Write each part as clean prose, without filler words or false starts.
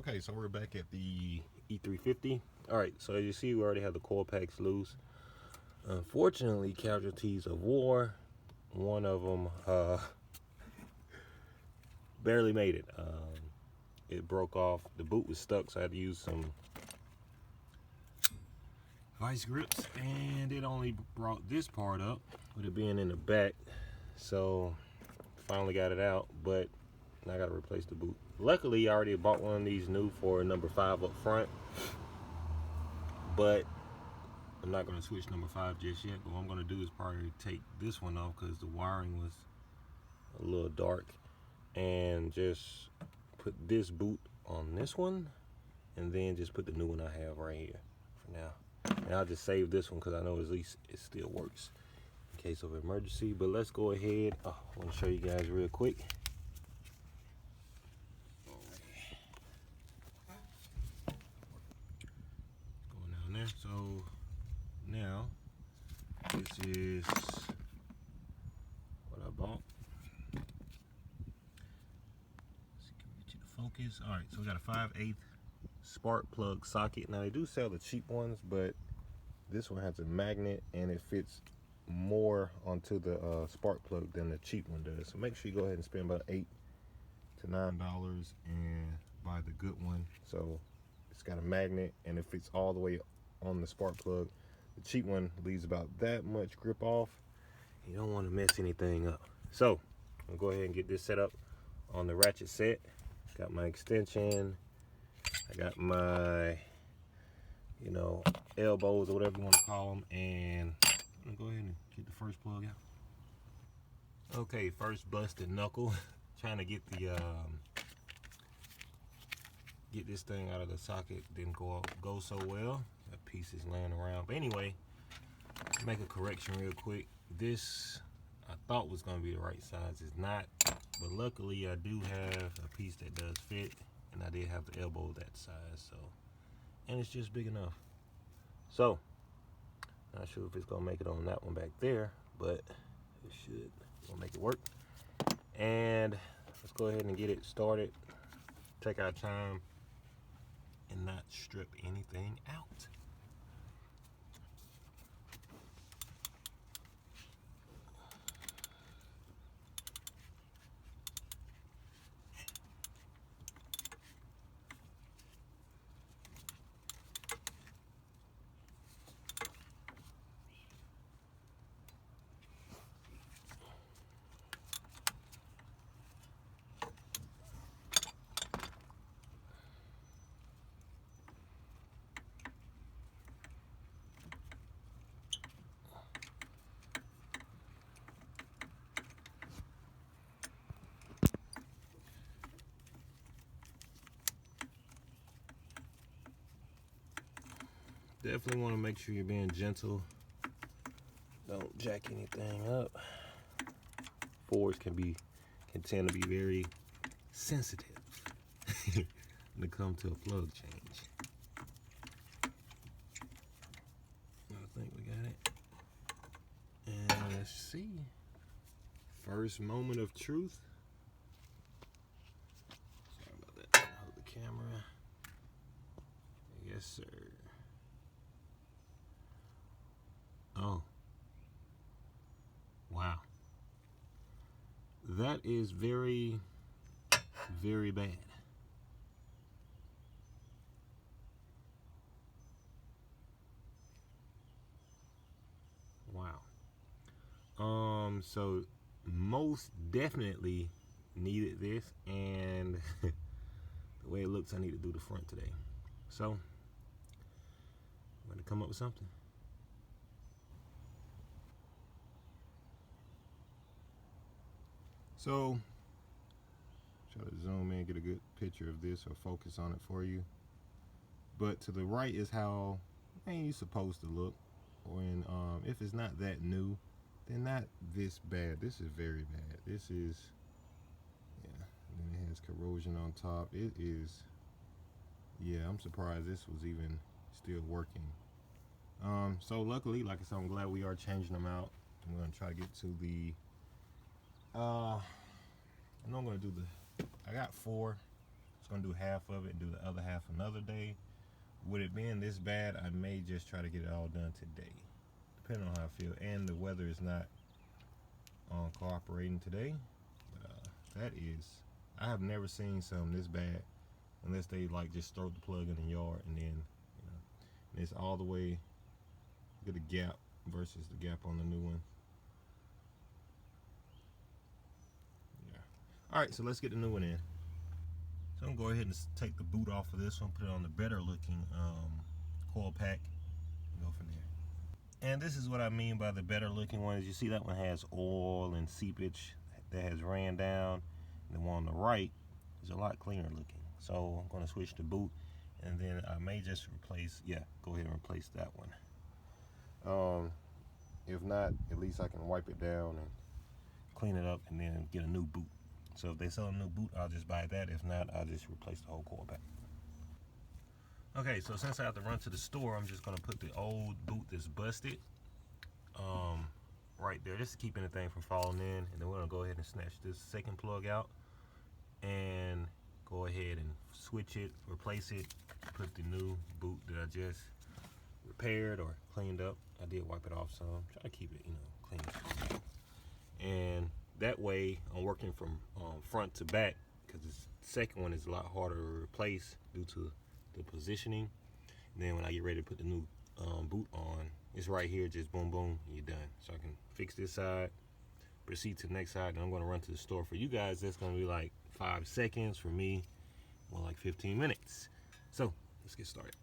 Okay, so we're back at the E350. All right, so as you see, we already have the coil packs loose. Unfortunately, casualties of war. One of them barely made it. It broke off. The boot was stuck, so I had to use some vice grips, and it only brought this part up with it being in the back. So finally got it out, but now I got to replace the boot. Luckily, I already bought one of these new for number 5 up front, but I'm not going to switch number 5 just yet. But what I'm going to do is probably take this one off because the wiring was a little dark, and just put this boot on this one, and then just put the new one I have right here for now. And I'll just save this one because I know at least it still works in case of emergency. But let's go ahead. I want to show you guys real quick. Going down there. So now this is what I bought. Let's see, can we get you to focus? All right, so we got a 5/8 spark plug socket. Now they do sell the cheap ones, but this one has a magnet and it fits more onto the spark plug than the cheap one does. So make sure you go ahead and spend about $8 to $9 and buy the good one. So it's got a magnet and it fits all the way on the spark plug. The cheap one leaves about that much grip off. You don't want to mess anything up. So I'll go ahead and get this set up on the ratchet set. Got my extension. I got my, elbows or whatever you want to call them, and I'm gonna go ahead and get the first plug out. Okay, first busted knuckle. Trying to get the get this thing out of the socket didn't go so well. That piece is laying around. But anyway, make a correction real quick. This I thought was gonna be the right size. It's not, but luckily I do have a piece that does fit, and I did have the elbow that size. So, and it's just big enough. So, not sure if it's gonna make it on that one back there, but it should. We'll make it work. And let's go ahead and get it started. Take our time and not strip anything out. Definitely want to make sure you're being gentle. Don't jack anything up. Fords can tend to be very sensitive when it comes to a plug change. I think we got it. And let's see. First moment of truth. Sorry about that. Hold the camera. Yes, sir. Oh. Wow. That is very, very bad. Wow. So most definitely needed this, and the way it looks, I need to do the front today. So I'm gonna come up with something. So try to zoom in, get a good picture of this or focus on it for you. But to the right is how you're supposed to look. When if it's not that new, then not this bad. This is very bad. This is, yeah. And then it has corrosion on top. It is, yeah. I'm surprised this was even still working. So luckily, like I said, I'm glad we are changing them out. I'm gonna try to get to the. I know I'm gonna do the. I got 4, gonna do half of it and do the other half another day. With it being this bad, I may just try to get it all done today, depending on how I feel. And the weather is not cooperating today. But that is, I have never seen something this bad unless they like just throw the plug in the yard and then, you know, and it's all the way. Look at the gap versus the gap on the new one. Yeah. All right, so let's get the new one in. So I'm gonna go ahead and take the boot off of this one, put it on the better looking coil pack, and go from there. And this is what I mean by the better looking one. Is you see that one has oil and seepage that has ran down, and the one on the right is a lot cleaner looking. So I'm gonna switch the boot, and then I may just replace, yeah, go ahead and replace that one. If not, at least I can wipe it down and clean it up and then get a new boot. So if they sell a new boot, I'll just buy that. If not, I'll just replace the whole coil pack. Okay, so since I have to run to the store, I'm just gonna put the old boot that's busted right there, just to keep anything from falling in. And then we're gonna go ahead and snatch this second plug out and go ahead and switch it, replace it, put the new boot that I just repaired or cleaned up. I did wipe it off some. Try to keep it, you know, clean. And that way I'm working from front to back, because the second one is a lot harder to replace due to the positioning. And then when I get ready to put the new boot on, it's right here, just boom boom, and you're done. So I can fix this side, proceed to the next side, and I'm going to run to the store. For you guys, that's going to be like 5 seconds. For me, more like 15 minutes. So let's get started.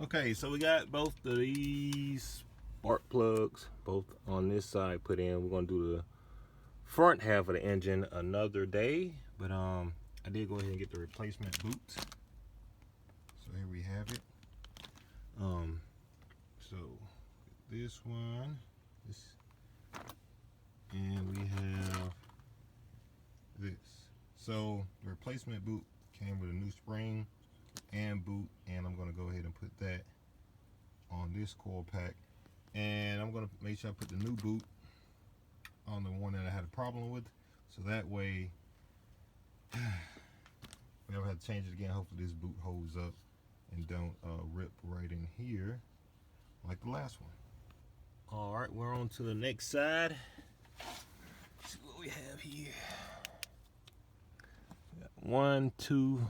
Okay, so we got both of these spark plugs, both on this side put in. We're gonna do the front half of the engine another day, but I did go ahead and get the replacement boot. So here we have it. So this one, and we have this. So the replacement boot came with a new spring and boot, and I'm gonna go ahead and put that on this coil pack, and I'm gonna make sure I put the new boot on the one that I had a problem with, so that way we never have to change it again. Hopefully this boot holds up and don't rip right in here like the last one. All right, we're on to the next side. Let's see what we have here. We got 1, 2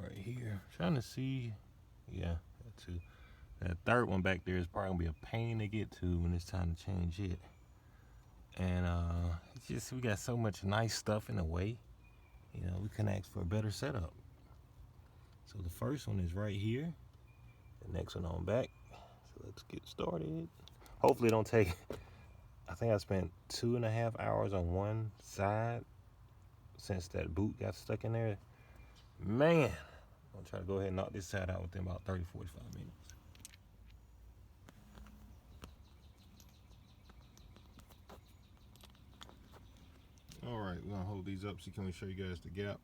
right here. I'm trying to see, yeah, that 2. That third one back there is probably gonna be a pain to get to when it's time to change it. And it's just, we got so much nice stuff in the way, you know, we couldn't ask for a better setup. So the first one is right here, the next one on back. So let's get started. Hopefully it don't take, I think I spent 2.5 hours on one side since that boot got stuck in there. Man, I'm gonna try to go ahead and knock this side out within about 30-45 minutes. All right, we're gonna hold these up so can we show you guys the gap.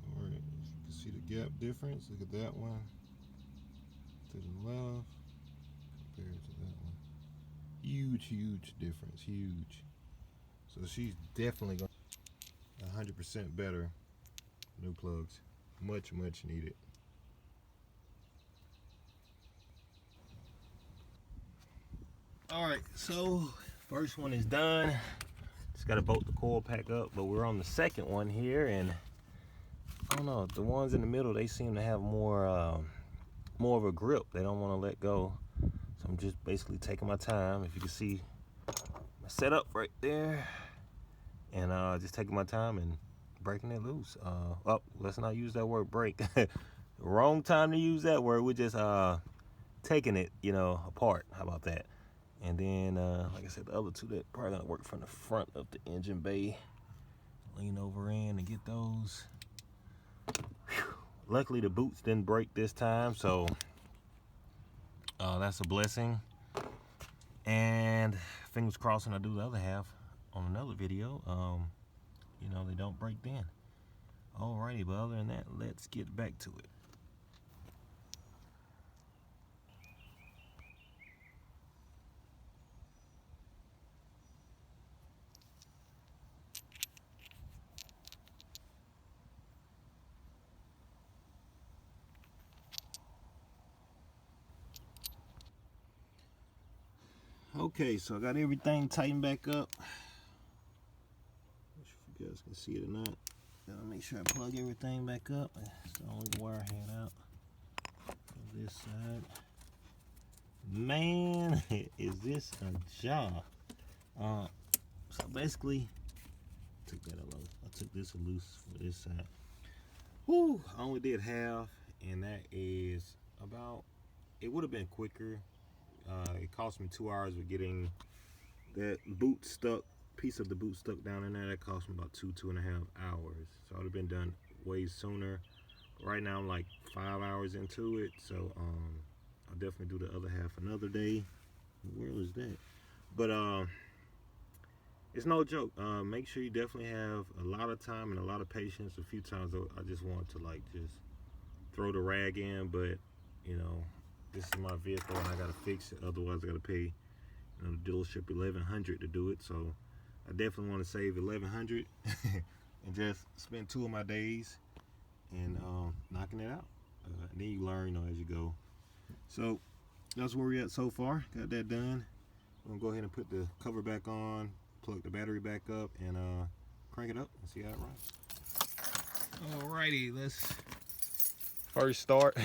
All right, you can see the gap difference. Look at that one to the left compared to that one. Huge difference, huge. So she's definitely going 100% better. New plugs, much needed. All right, so first one is done. Just got to bolt the coil pack up, but we're on the second one here, and I don't know, the ones in the middle, they seem to have more of a grip. They don't want to let go. So I'm just basically taking my time. If you can see my setup right there, and just taking my time and breaking it loose. Oh, let's not use that word break. Wrong time to use that word. We're just taking it, you know, apart. How about that? And then, like I said, the other two that probably gonna work from the front of the engine bay. Lean over in and get those. Whew. Luckily, the boots didn't break this time, so that's a blessing. And fingers crossed, and I do the other half on another video. You know, they don't break then. Alrighty, but other than that, let's get back to it. Okay, so I got everything tightened back up. Not sure if you guys can see it or not. Gotta make sure I plug everything back up. It's the only wire head out from this side. Man, is this a job? So basically, I took this loose for this side. Whew, I only did half, and that is about, it would have been quicker. It cost me 2 hours of getting that boot stuck, piece of the boot stuck down in there. That cost me about 2.5 hours. So I would have been done way sooner. Right now I'm like 5 hours into it, so I'll definitely do the other half another day. Where was that? But it's no joke. Make sure you definitely have a lot of time and a lot of patience. A few times I just want to like just throw the rag in, but you know, this is my vehicle and I gotta fix it. Otherwise I gotta pay, you know, the dealership $1,100 to do it. So I definitely want to save $1,100 and just spend 2 of my days and knocking it out. And then you learn, you know, as you go. So that's where we're at so far. Got that done. I'm gonna go ahead and put the cover back on, plug the battery back up, and crank it up and see how it runs. Alrighty, let's first start.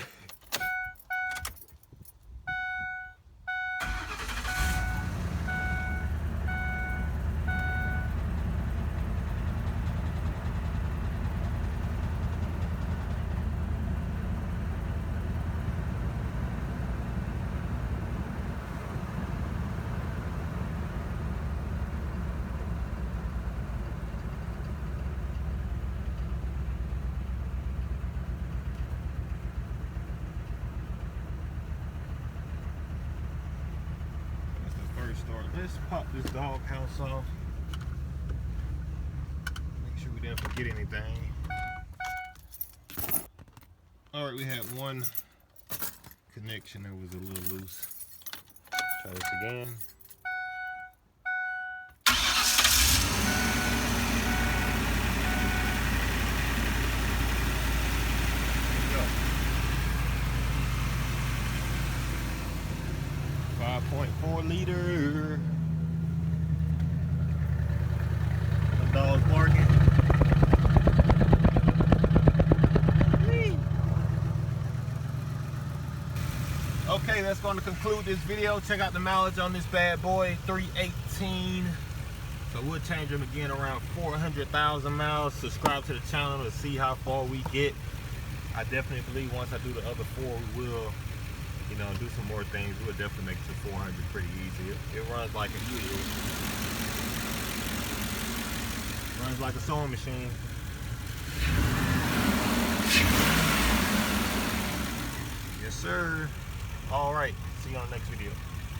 start. Let's pop this dog house off. Make sure we didn't forget anything. All right, we had one connection that was a little loose. Try this again. There we go. 5.4 liter. The dog's barking. Okay, that's going to conclude this video. Check out the mileage on this bad boy, 318. So we'll change them again around 400,000 miles. Subscribe to the channel to see how far we get. I definitely believe once I do the other 4, we will, you know, do some more things. We'll definitely make it to 400 pretty easy. It runs like a runs like a sewing machine. Yes, sir. All right, see you on the next video.